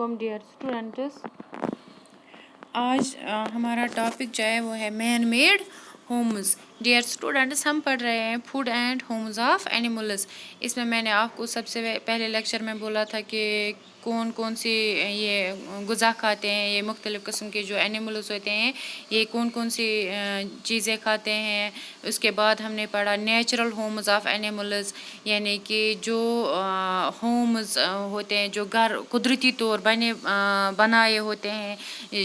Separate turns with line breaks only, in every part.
علیکم dear students. آج ہمارا ٹاپک جو ہے وہ ہے man made homes. Dear students, ہم پڑھ رہے ہیں food and homes of animals. اس میں نے آپ کو سب سے پہلے لیکچر میں بولا تھا کہ کون کون سی یہ غذا کھاتے ہیں، یہ مختلف قسم کے جو اینیملز ہوتے ہیں یہ کون کون سی چیزیں کھاتے ہیں. اس کے بعد ہم نے پڑھا نیچرل ہومز آف اینیملز، یعنی کہ جو ہومز ہوتے ہیں، جو گھر قدرتی طور بنائے ہوتے ہیں،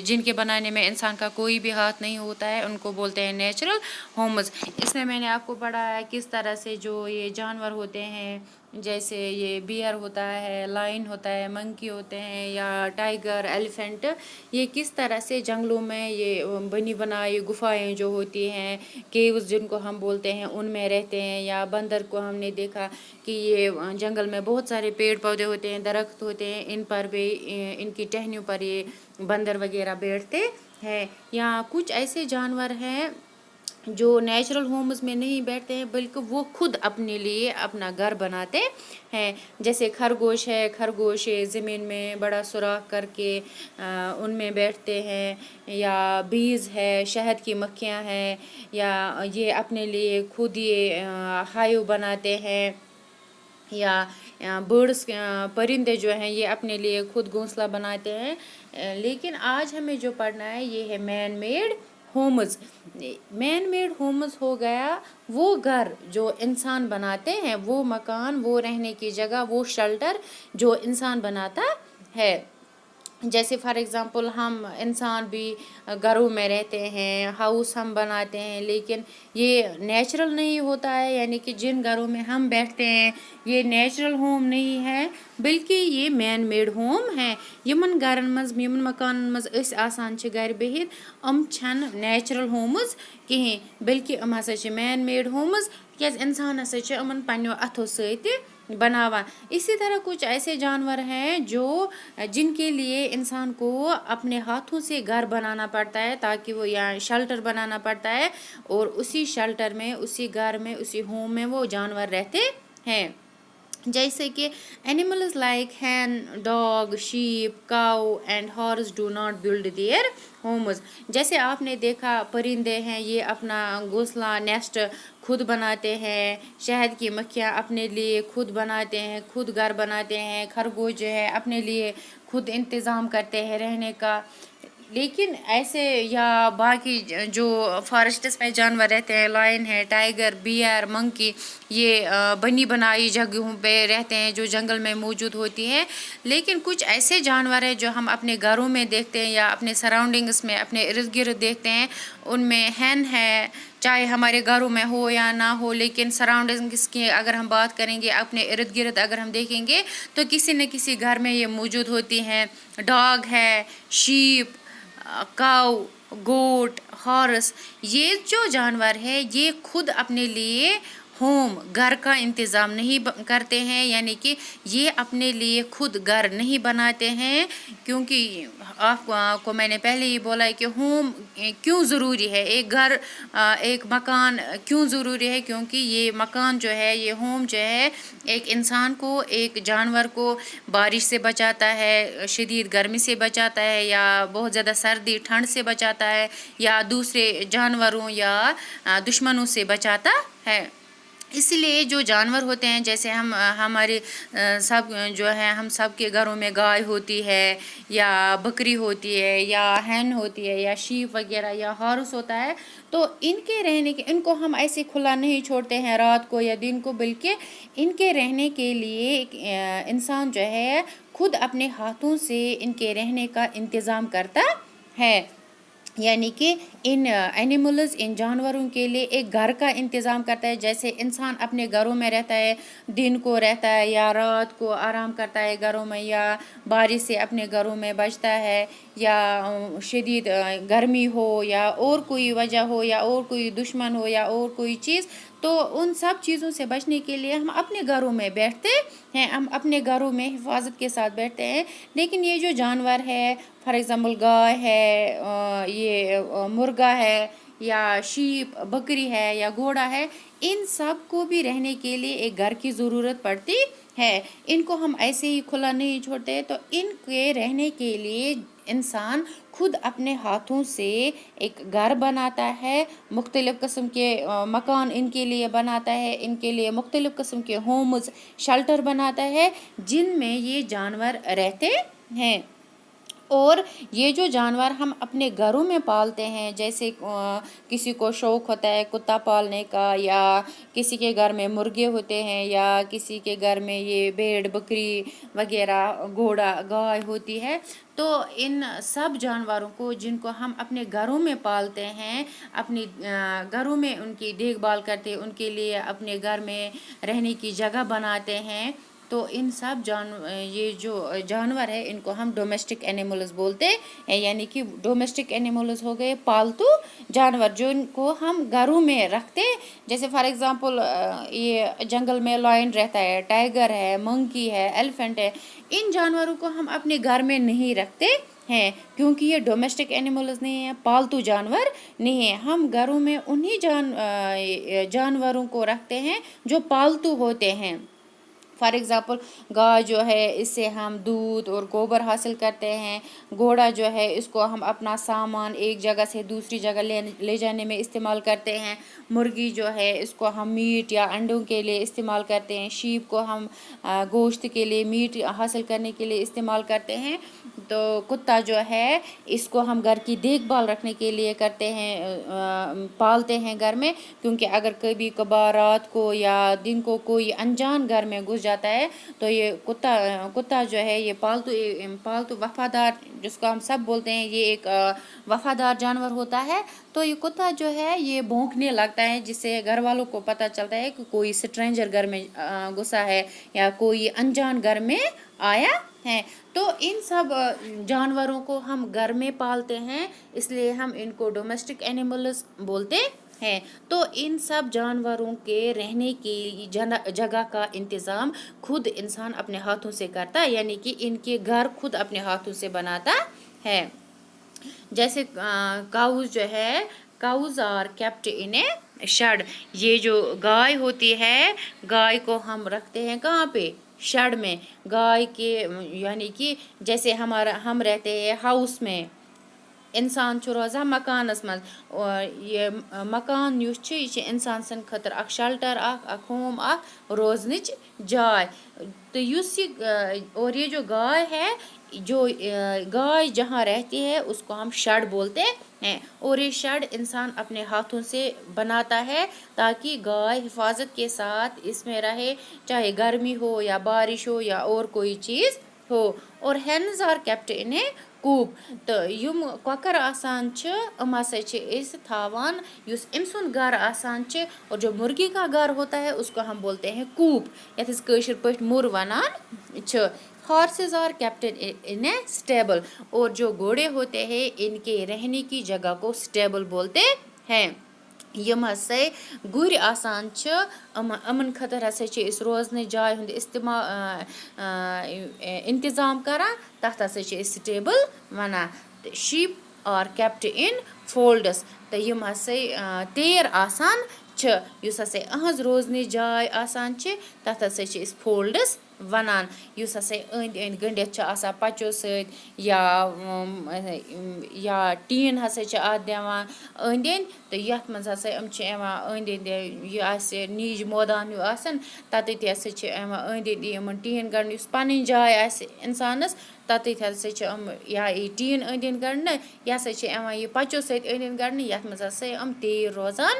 جن کے بنانے میں انسان کا کوئی بھی ہاتھ نہیں ہوتا ہے، ان کو بولتے ہیں نیچرل ہومز. اس میں نے آپ کو پڑھایا کس طرح سے جو یہ جانور ہوتے ہیں، جیسے یہ بیئر ہوتا ہے، لائن ہوتا ہے، منکی ہوتے ہیں، یا ٹائیگر، ایلیفینٹ، یہ کس طرح سے جنگلوں میں یہ بنی بنائی گفائیں جو ہوتی ہیں، کیوز جن کو ہم بولتے ہیں، ان میں رہتے ہیں. یا بندر کو ہم نے دیکھا کہ یہ جنگل میں بہت سارے پیڑ پودے ہوتے ہیں، درخت ہوتے ہیں، ان پر بھی ان کی ٹہنیوں پر یہ بندر وغیرہ بیٹھتے ہیں. یا کچھ ایسے جانور ہیں جو نیچرل ہومز میں نہیں بیٹھتے ہیں، بلکہ وہ خود اپنے لیے اپنا گھر بناتے ہیں. جیسے خرگوش ہے، خرگوش زمین میں بڑا سوراخ کر کے ان میں بیٹھتے ہیں. یا بیز ہے، شہد کی مکھیاں ہیں، یا یہ اپنے لیے خود یہ ہائیو بناتے ہیں. یا برڈس، پرندے جو ہیں یہ اپنے لیے خود گھونسلہ بناتے ہیں. لیکن آج ہمیں جو پڑھنا ہے یہ ہے man made homes. Man made homes ہو گیا وہ گھر جو انسان بناتے ہیں، وہ مکان، وہ رہنے کی جگہ، وہ شیلٹر جو انسان بناتا ہے. جیسے فار ایگزامپل ہم انسان بھی گھروں میں رہتے ہیں، ہاؤس ہم بناتے ہیں، لیکن یہ نیچرل نہیں ہوتا ہے. یعنی کہ جن گھروں میں ہم بیٹھتے ہیں یہ نیچرل ہوم نہیں ہے، بلکہ یہ مین میڈ ہوم ہے. یمن گھرن مز، یمن مکانن مز أسۍ آسان چھِ گھرِ بِہِتھ، چھنہٕ نیچرل ہومز کِہیٖنۍ، بلکہ ہسا چھِ مین میڈ ہومز. تِکیٛازِ اِنسان ہسا چھِ یِمن پنٛنیو اَتھو سۭتۍ بناوان. اسی طرح کچھ ایسے جانور ہیں جن کے لیے انسان کو اپنے ہاتھوں سے گھر بنانا پڑتا ہے، تاکہ وہ یہاں شیلٹر بنانا پڑتا ہے، اور اسی شیلٹر میں، اسی گھر میں، اسی ہوم میں وہ جانور رہتے ہیں. جیسے کہ animals like hen, dog, sheep, cow and horse do not build their homes. جیسے آپ نے دیکھا پرندے ہیں یہ اپنا گھونسلہ، نیسٹ خود بناتے ہیں. شہد کی مکھیاں اپنے لیے خود بناتے ہیں، خود گھر بناتے ہیں. خرگوش جو ہے اپنے لیے خود انتظام کرتے ہیں رہنے کا. لیکن ایسے یا باقی جو فارسٹس میں جانور رہتے ہیں، لائن ہے، ٹائیگر، بیئر، منکی، یہ بنی بنائی جگہوں پہ رہتے ہیں جو جنگل میں موجود ہوتی ہیں. لیکن کچھ ایسے جانور ہیں جو ہم اپنے گھروں میں دیکھتے ہیں یا اپنے سراؤنڈنگس میں، اپنے ارد گرد دیکھتے ہیں. ان میں ہین ہے، چاہے ہمارے گھروں میں ہو یا نہ ہو، لیکن سراؤنڈنگس کی اگر ہم بات کریں گے، اپنے ارد گرد اگر ہم دیکھیں گے تو کسی نہ کسی گھر میں یہ موجود ہوتی ہیں. ڈاگ ہے، شیپ، کاؤ، گوٹ، ہارس، یہ جو جانور ہے یہ خود اپنے لیے ہوم، گھر کا انتظام نہیں کرتے ہیں. یعنی کہ یہ اپنے لیے خود گھر نہیں بناتے ہیں، کیونکہ آپ کو میں نے پہلے ہی بولا ہے کہ ہوم کیوں ضروری ہے، ایک گھر، ایک مکان کیوں ضروری ہے. کیونکہ یہ مکان جو ہے، یہ ہوم جو ہے، ایک انسان کو، ایک جانور کو بارش سے بچاتا ہے، شدید گرمی سے بچاتا ہے، یا بہت زیادہ سردی ٹھنڈ سے بچاتا ہے، یا دوسرے جانوروں یا دشمنوں سے بچاتا ہے. اسی لیے جو جانور ہوتے ہیں، جیسے ہمارے سب جو ہے، ہم سب کے گھروں میں گائے ہوتی ہے، یا بکری ہوتی ہے، یا ہین ہوتی ہے، یا شیپ وغیرہ، یا ہارس ہوتا ہے. تو ان کے رہنے کے، ان کو ہم ایسے کھلا نہیں چھوڑتے ہیں رات کو یا دن کو، بلکہ ان کے رہنے کے لیے انسان جو ہے خود اپنے ہاتھوں سے ان کے رہنے کا انتظام کرتا ہے. یعنی کہ ان اینیملز، ان جانوروں کے لیے ایک گھر کا انتظام کرتا ہے. جیسے انسان اپنے گھروں میں رہتا ہے، دن کو رہتا ہے یا رات کو آرام کرتا ہے گھروں میں، یا بارش سے اپنے گھروں میں بچتا ہے، یا شدید گرمی ہو، یا اور کوئی وجہ ہو، یا اور کوئی دشمن ہو، یا اور کوئی چیز، تو ان سب چیزوں سے بچنے کے لیے ہم اپنے گھروں میں بیٹھتے ہیں، ہم اپنے گھروں میں حفاظت کے ساتھ بیٹھتے ہیں. لیکن یہ جو جانور ہے، فار ایگزامپل گائے ہے، یہ مرغا ہے، یا شیپ، بکری ہے، یا گھوڑا ہے، ان سب کو بھی رہنے کے لیے ایک گھر کی ضرورت پڑتی ہے. ان کو ہم ایسے ہی کھلا نہیں چھوڑتے. تو ان کے رہنے کے لیے انسان خود اپنے ہاتھوں سے ایک گھر بناتا ہے, مختلف قسم کے مکان ان کے لیے بناتا ہے, ان کے لیے مختلف قسم کے ہومز, شیلٹر بناتا ہے جن میں یہ جانور رہتے ہیں. اور یہ جو جانور ہم اپنے گھروں میں پالتے ہیں, جیسے کسی کو شوق ہوتا ہے کتا پالنے کا, یا کسی کے گھر میں مرغے ہوتے ہیں, یا کسی کے گھر میں یہ بھیڑ بکری وغیرہ, گھوڑا گائے ہوتی ہے. تو ان سب جانوروں کو جن کو ہم اپنے گھروں میں پالتے ہیں, اپنی گھروں میں ان کی دیکھ بھال کرتے, ان کے لیے اپنے گھر میں رہنے کی جگہ بناتے ہیں, تو ان سب یہ جو جانور ہے ان کو ہم ڈومیسٹک اینیملز بولتے ہیں. یعنی کہ ڈومیسٹک اینیملز ہو گئے پالتو جانور جن کو ہم گھروں میں رکھتے. جیسے فار ایگزامپل یہ جنگل میں لائن رہتا ہے, ٹائیگر ہے, منکی ہے, ایلیفینٹ ہے. ان جانوروں کو ہم اپنے گھر میں نہیں رکھتے ہیں کیونکہ یہ ڈومیسٹک اینیملز نہیں ہیں, پالتو جانور نہیں ہیں. ہم گھروں میں انہی جانوروں کو رکھتے ہیں جو پالتو ہوتے ہیں. فار ایگزامپل گائے جو ہے اس سے ہم دودھ اور گوبر حاصل کرتے ہیں. گھوڑا جو ہے اس کو ہم اپنا سامان ایک جگہ سے دوسری جگہ لے جانے میں استعمال کرتے ہیں. مرغی جو ہے اس کو ہم میٹ یا انڈوں کے لیے استعمال کرتے ہیں. شیپ کو ہم گوشت کے لیے, میٹ حاصل کرنے کے لیے استعمال کرتے ہیں. تو کتا جو ہے اس کو ہم گھر کی دیکھ بھال رکھنے کے لیے کرتے ہیں, پالتے ہیں گھر میں, کیونکہ اگر کبھی کبھار رات کو یا دن کو کوئی انجان گھر میں گھس جاتا ہے تو یہ کتا جو ہے یہ پالتو وفادار, جس کو ہم سب بولتے ہیں یہ ایک وفادار جانور ہوتا ہے. تو یہ کتا جو ہے یہ بھونکنے لگتا ہے, جس سے گھر والوں کو پتہ چلتا ہے کہ کوئی اسٹرینجر گھر میں گھسا ہے یا کوئی انجان گھر میں آیا ہے. تو ان سب جانوروں کو ہم گھر میں پالتے ہیں, اس لیے ہم ان کو ڈومیسٹک اینیملز بولتے ہیں. تو ان سب جانوروں کے رہنے کی جگہ کا انتظام خود انسان اپنے ہاتھوں سے کرتا ہے, یعنی کہ ان کے گھر خود اپنے ہاتھوں سے بناتا ہے. جیسے کاؤز جو ہے, cows are kept in a shed. یہ جو گائے ہوتی ہے, گائے کو ہم رکھتے ہیں کہاں پہ, شیڈ میں. گائے کے یعنی کہ جیسے ہم رہتے ہیں ہاؤس میں, انسان چھُ روزان مکانس منٛز. یہ مکان یُس چھُ یہِ چھُ انسان سٕنٛدِ خٲطرٕ اکھ شیلٹر, اکھ ہوم, اکھ روزنٕچ جاے. تو یُس یہ اور یہ جو گائے ہے, جو گائے جہاں رہتی ہے اس کو ہم شیڈ بولتے ہیں. اور یہ شیڈ انسان اپنے ہاتھوں سے بناتا ہے تاکہ گائے حفاظت کے ساتھ اس میں رہے, چاہے گرمی ہو یا بارش ہو یا اور کوئی چیز ہو. اور ہینز آر کیپٹ ان اے کوپ. تو یم کۄکر آسان چھِ یِم ہسا چھِ أسۍ تھاوان یُس أمۍ سُنٛد گھر آسان چھِ, اور جو مرغی کا گھر ہوتا ہے اس کو ہم بولتے ہیں کوپ, یتھ أسۍ کٲشِر پٲٹھۍ مُر وَنان چھِ. Horses are kept in a stable. اور جو گھوڑے ہوتے ہیں ان کے رہنے کی جگہ کو اسٹیبل بولتے ہیں. یم ہسا گُرۍ آسان چھِ یِمن خٲطرٕ ہسا چھِ أسۍ روزنٕچ جاے ہُنٛد انتظام کران, تتھ ہسا چھِ أسۍ سٹیبل وَنان. تہٕ sheep are kept in folds. تہٕ یم ہسا تیر آسان چھِ, یُس ہسا أہنٛز روزنٕچ جاے آسان چھِ تتھ ہسا چھِ أسۍ فولڈس وَنان. یُس ہسا أنٛدۍ أنٛدۍ گٔنڈِتھ چھِ آسان پچو سۭتۍ, یا ٹیٖن ہسا چھِ اتھ دِوان أنٛدۍ أنٛدۍ, تہٕ یتھ منٛز ہسا یِم چھِ یِوان أنٛدۍ أنٛدۍ یہِ آسہِ نیٖج مٲدان ہیوٗ آسان, تتٮ۪تھ ہسا چھِ یِوان أنٛدۍ أنٛدۍ یِمن ٹیٖن گنڈنہٕ, یُس پنٕنۍ جاے آسہِ انسانس تتٮ۪تھ ہسا چھِ یِم یا یی ٹیٖن أنٛدۍ أنٛدۍ گنڈنہٕ, یہِ ہسا چھِ یِوان یہِ پچو سۭتۍ أنٛدۍ أنٛدۍ گنڈنہٕ, یتھ منٛز ہسا یِم تیٖر روزان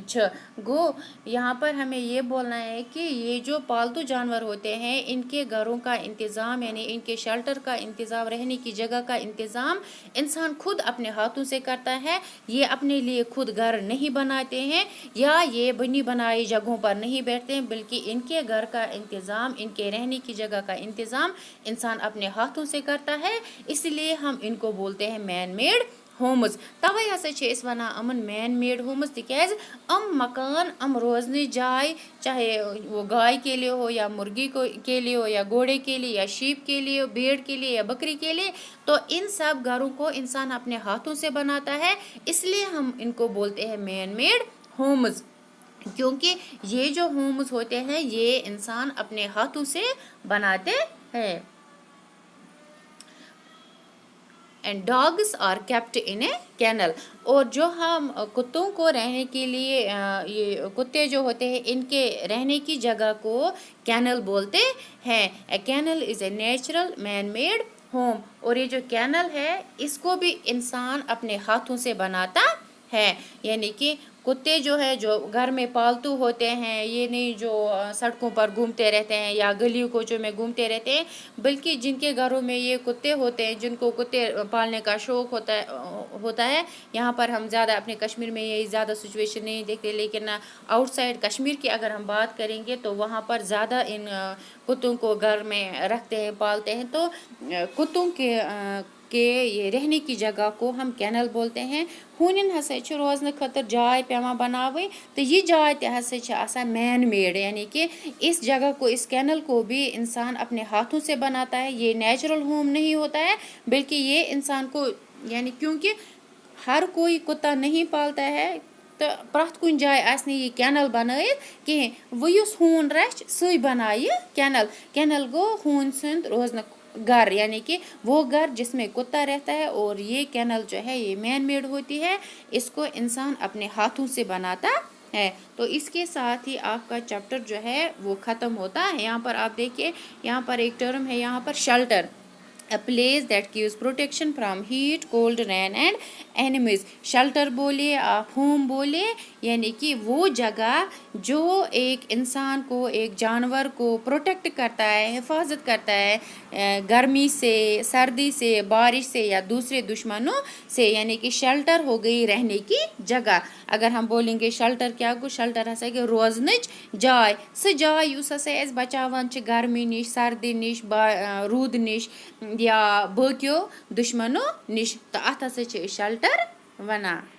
چھِ. گو یہاں پر ہمیں یہ بولنا ہے کہ یہ جو پالتو جانور ہوتے ہیں ان کے گھروں کا انتظام, یعنی ان کے شیلٹر کا انتظام, رہنے کی جگہ کا انتظام انسان خود اپنے ہاتھوں سے کرتا ہے. یہ اپنے لیے خود گھر نہیں بناتے ہیں یا یہ بنی بنائی جگہوں پر نہیں بیٹھتے ہیں, بلکہ ان کے گھر کا انتظام, ان کے رہنے کی جگہ کا انتظام انسان اپنے ہاتھوں سے کرتا ہے. اس لیے ہم ان کو بولتے ہیں مین میڈ ہومز. توے ہسا چھِ أسۍ وَنان یِمن مین میڈ ہومز, تِکیازِ یِم مکان, یِم روزنٕچ جاے, چاہے وہ گائے کے لیے ہو یا مرغی کے لیے ہو یا گھوڑے کے لیے یا شیپ کے لیے, بھیڑ کے لیے یا بکری کے لیے, تو ان سب گھروں کو انسان اپنے ہاتھوں سے بناتا ہے. اس لیے ہم ان کو بولتے ہیں مین میڈ ہومز. کیونکہ یہ جو ہومز ہوتے ہیں یہ انسان اپنے ہاتھوں سے بناتے ہیں. And dogs are kept in a kennel. اور جو ہم کتوں کو رہنے کے لیے یہ کتے جو ہوتے ہیں ان کے رہنے کی جگہ کو کینل بولتے ہیں. A kennel is a natural man made home. اور یہ جو کینل ہے اس کو بھی انسان اپنے ہاتھوں سے بناتا ہے. یعنی کہ کتے جو ہے جو گھر میں پالتو ہوتے ہیں یہ نہیں جو سڑکوں پر گھومتے رہتے ہیں یا گلیوں کوچوں میں گھومتے رہتے ہیں، بلکہ جن کے گھروں میں یہ کتے ہوتے ہیں جن کو کتے پالنے کا شوق ہوتا ہے. یہاں پر ہم زیادہ اپنے کشمیر میں یہ زیادہ سچویشن نہیں دیکھتے، لیکن آؤٹ سائڈ کشمیر کی اگر ہم بات کریں گے تو وہاں پر زیادہ ان کتوں کو گھر میں رکھتے ہیں پالتے ہیں. تو کتوں کے یہ رہنے کی جگہ کو ہم کینل بولتے ہیں. ہونن ہسا روزن خاطر جائے پیوان بناوٕنۍ تو یہ جائے تہِ ہسا چھِ آسان مین میڈ. یعنی کہ اس جگہ کو اس کینل کو بھی انسان اپنے ہاتھوں سے بناتا ہے. یہ نیچرل ہوم نہیں ہوتا ہے بلکہ یہ انسان کو یعنی کیونکہ ہر کوئی کتا نہیں پالتا ہے تو پرٛٮ۪تھ کُنہِ جایہِ آسہِ نہٕ یہِ کینل بنٲیِتھ کِہیٖنۍ. وۄنۍ یُس ہوٗن رَچھِ سُے بنایہِ کینل. کینل گوٚو ہوٗنۍ سُنٛد روزنُک گھر، یعنی کہ وہ گھر جس میں کتا رہتا ہے. اور یہ کینل جو ہے یہ مین میڈ ہوتی ہے، اس کو انسان اپنے ہاتھوں سے بناتا ہے. تو اس کے ساتھ ہی آپ کا چیپٹر جو ہے وہ ختم ہوتا ہے. یہاں پر آپ دیکھیے یہاں پر ایک ٹرم ہے یہاں پر shelter. A place that gives protection from heat, cold, rain and enemies. Shelter بولے آپ ہوم بولے یعنی کہ وہ جگہ جو ایک انسان کو ایک جانور کو پروٹیکٹ کرتا ہے، حفاظت کرتا ہے گرمی سے، سردی سے، بارش سے یا دوسرے دشمنوں سے. یعنی کہ شیلٹر ہو گئی رہنے کی جگہ. اگر ہم بولیں گے شیلٹر کیا گو، شیلٹر ہسا کہ روزنٕچ جاے. سُہ جاے یُس ہسا اَسہِ بچاوان چھِ گرمی نِش، سردی نِش، روٗدٕ نِش یا باقیو دشمنو نِش. تہٕ اَتھ ہسا چھِ أسۍ شیلٹر وَنان.